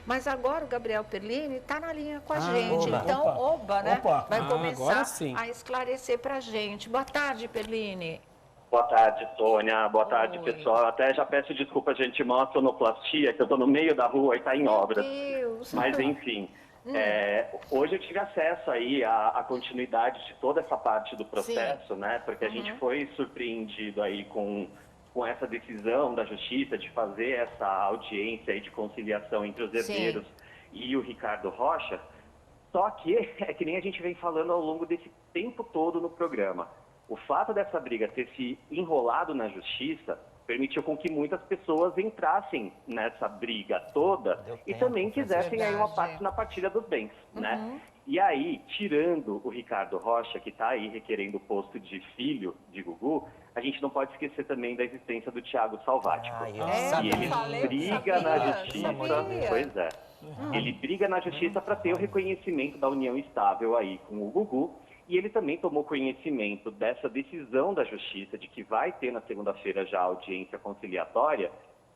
Mas agora o Gabriel Perlini está na linha com a gente. Oba. Então, oba, né? Vai Agora começar sim. a esclarecer para a gente. Boa tarde, Perlini. Boa tarde, Sônia. Boa tarde, Oi. pessoal. Até já peço desculpa de antemão a sonoplastia, que eu estou no meio da rua e está em obras. Deus. Mas, enfim, hoje eu tive acesso aí à continuidade de toda essa parte do processo, né? Porque a gente foi surpreendido aí com essa decisão da Justiça de fazer essa audiência aí de conciliação entre os herdeiros e o Ricardo Rocha. Só que é que nem a gente vem falando ao longo desse tempo todo no programa. O fato dessa briga ter se enrolado na justiça permitiu com que muitas pessoas entrassem nessa briga toda e também quisessem aí uma parte na partilha dos bens, né? E aí, tirando o Ricardo Rocha, que está aí requerendo o posto de filho de Gugu, a gente não pode esquecer também da existência do Thiago Salvático. E ele briga na justiça, pois é. Ele briga na justiça para ter o reconhecimento da união estável aí com o Gugu. E ele também tomou conhecimento dessa decisão da Justiça, de que vai ter na segunda-feira já a audiência conciliatória.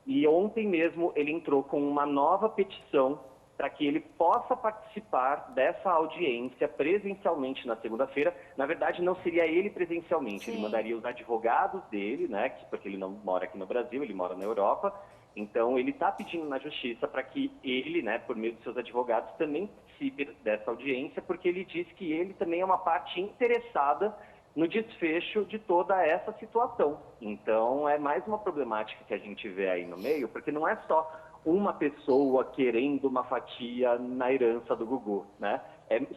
E ontem mesmo ele entrou com uma nova petição para que ele possa participar dessa audiência presencialmente na segunda-feira. Na verdade, não seria ele presencialmente, ele mandaria os advogados dele, né? Porque ele não mora aqui no Brasil, ele mora na Europa. Então, ele está pedindo na Justiça para que ele, né, por meio de seus advogados, também participe dessa audiência, porque ele diz que ele também é uma parte interessada no desfecho de toda essa situação. Então, é mais uma problemática que a gente vê aí no meio, porque não é só uma pessoa querendo uma fatia na herança do Gugu, né?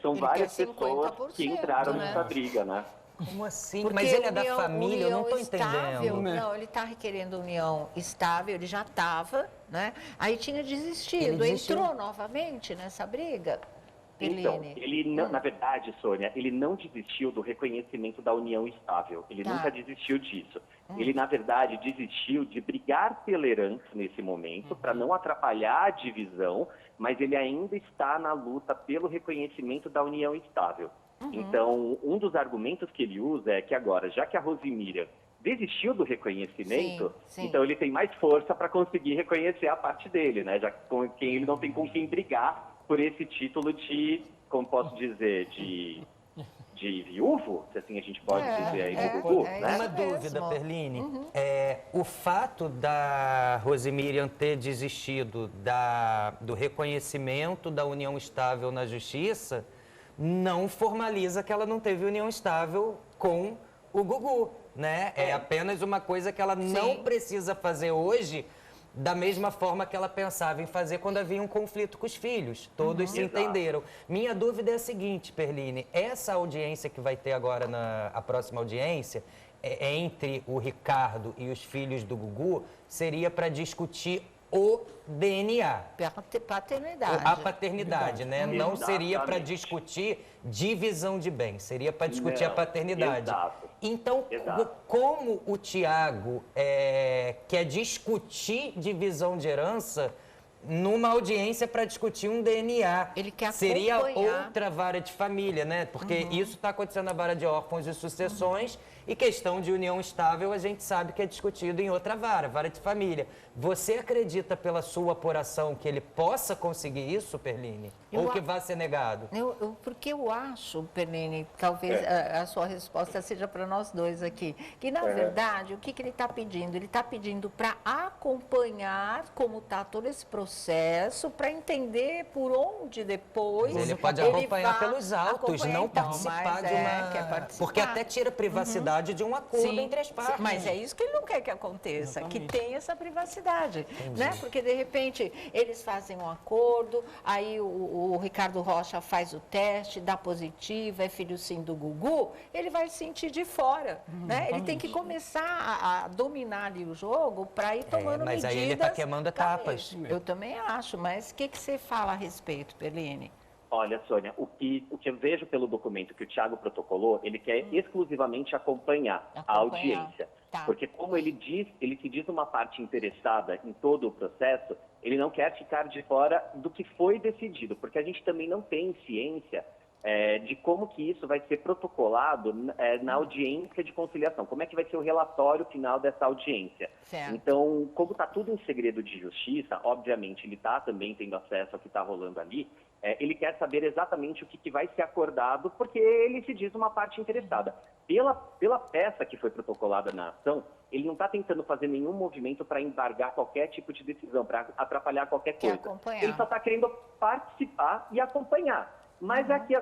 São várias pessoas que entraram nessa briga, né? Como assim? Porque Mas ele é da união- família, eu não união estou estável, entendendo. Não, ele está requerendo união estável, ele já estava, né? Aí tinha desistido. Ele desistiu. Entrou novamente nessa briga, Então, Perlini? ele não, na verdade, Sônia, ele não desistiu do reconhecimento da união estável. Ele nunca desistiu disso. Ele, na verdade, desistiu de brigar pela herança nesse momento, para não atrapalhar a divisão, mas ele ainda está na luta pelo reconhecimento da união estável. Então, um dos argumentos que ele usa é que agora, já que a Rosemíria desistiu do reconhecimento, então ele tem mais força para conseguir reconhecer a parte dele, né? Já que com quem ele não tem com quem brigar por esse título de, como posso dizer, de viúvo, se assim a gente pode dizer aí no Gugu, né? Uma dúvida, Perline. O fato da Rosemiriam ter desistido do reconhecimento da união estável na justiça não formaliza que ela não teve união estável com o Gugu, né? É apenas uma coisa que ela não precisa fazer hoje da mesma forma que ela pensava em fazer quando havia um conflito com os filhos. Todos se entenderam. Minha dúvida é a seguinte, Perline, essa audiência que vai ter agora, a próxima audiência, entre o Ricardo e os filhos do Gugu, seria para discutir o DNA. Paternidade. A paternidade, né? Não seria para discutir divisão de bens, seria para discutir a paternidade. Exato. Então, como o Thiago quer discutir divisão de herança numa audiência para discutir um DNA, ele quer seria acompanhar. outra vara de família, né? Porque isso está acontecendo na vara de órfãos e sucessões, e questão de união estável a gente sabe que é discutido em outra vara de família. Você acredita pela sua apuração que ele possa conseguir isso, Perline? Ou que vai ser negado? Porque eu acho, Perlini, talvez a sua resposta seja para nós dois aqui, que na verdade o que ele está pedindo? Ele está pedindo para acompanhar como está todo esse processo, para entender por onde depois ele pode acompanhar vai pelos autos, não participar de uma... quer participar. Porque até tira a privacidade de um acordo entre as partes. Mas é isso que ele não quer que aconteça, que tenha essa privacidade, né? Porque de repente eles fazem um acordo, aí o Ricardo Rocha faz o teste, dá positivo, é filho sim do Gugu, ele vai se sentir de fora, né? Ele tem que começar a dominar ali o jogo para ir tomando medidas. Mas aí ele está queimando etapas. Eu também acho, mas o que você fala a respeito, Perline? Olha, Sônia, o que eu vejo pelo documento que o Thiago protocolou, ele quer exclusivamente acompanhar a audiência. Porque como ele se diz uma parte interessada em todo o processo, ele não quer ficar de fora do que foi decidido, porque a gente também não tem ciência de como que isso vai ser protocolado na audiência de conciliação. Como é que vai ser o relatório final dessa audiência? Certo. Então, como está tudo em segredo de justiça, obviamente ele está também tendo acesso ao que está rolando ali, ele quer saber exatamente o que vai ser acordado, porque ele se diz uma parte interessada. Pela peça que foi protocolada na ação, ele não está tentando fazer nenhum movimento para embargar qualquer tipo de decisão, para atrapalhar qualquer coisa. Ele só está querendo participar e acompanhar. Mas aqui,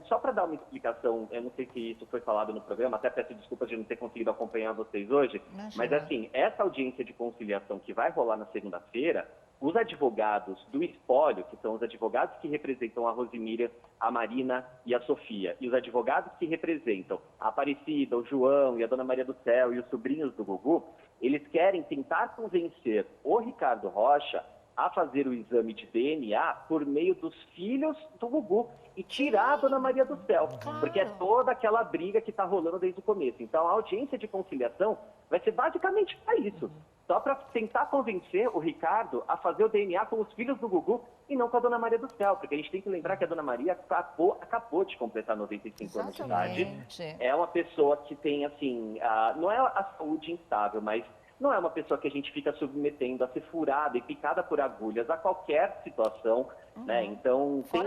só para dar uma explicação, eu não sei se isso foi falado no programa, até peço desculpas de não ter conseguido acompanhar vocês hoje, mas assim, essa audiência de conciliação que vai rolar na segunda-feira, os advogados do espólio, que são os advogados que representam a Rosemíria, a Marina e a Sofia, e os advogados que representam a Aparecida, o João e a Dona Maria do Céu e os sobrinhos do Gugu, eles querem tentar convencer o Ricardo Rocha a fazer o exame de DNA por meio dos filhos do Gugu e tirar a Dona Maria do Céu, porque é toda aquela briga que está rolando desde o começo. Então, a audiência de conciliação vai ser basicamente para isso, só para tentar convencer o Ricardo a fazer o DNA com os filhos do Gugu e não com a Dona Maria do Céu, porque a gente tem que lembrar que a Dona Maria acabou de completar 95 anos de idade. É uma pessoa que tem, assim, não é a saúde instável, mas não é uma pessoa que a gente fica submetendo a ser furada e picada por agulhas a qualquer situação, né? Então, tem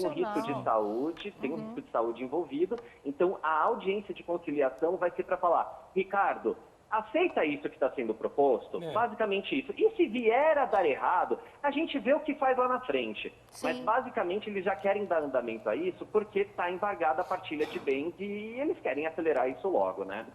um risco de saúde, tem um risco de saúde envolvido. Então, a audiência de conciliação vai ser para falar, Ricardo, aceita isso que está sendo proposto? Basicamente isso. E se vier a dar errado, a gente vê o que faz lá na frente. Sim. Mas, basicamente, eles já querem dar andamento a isso porque está embargada a partilha de bens e eles querem acelerar isso logo, né?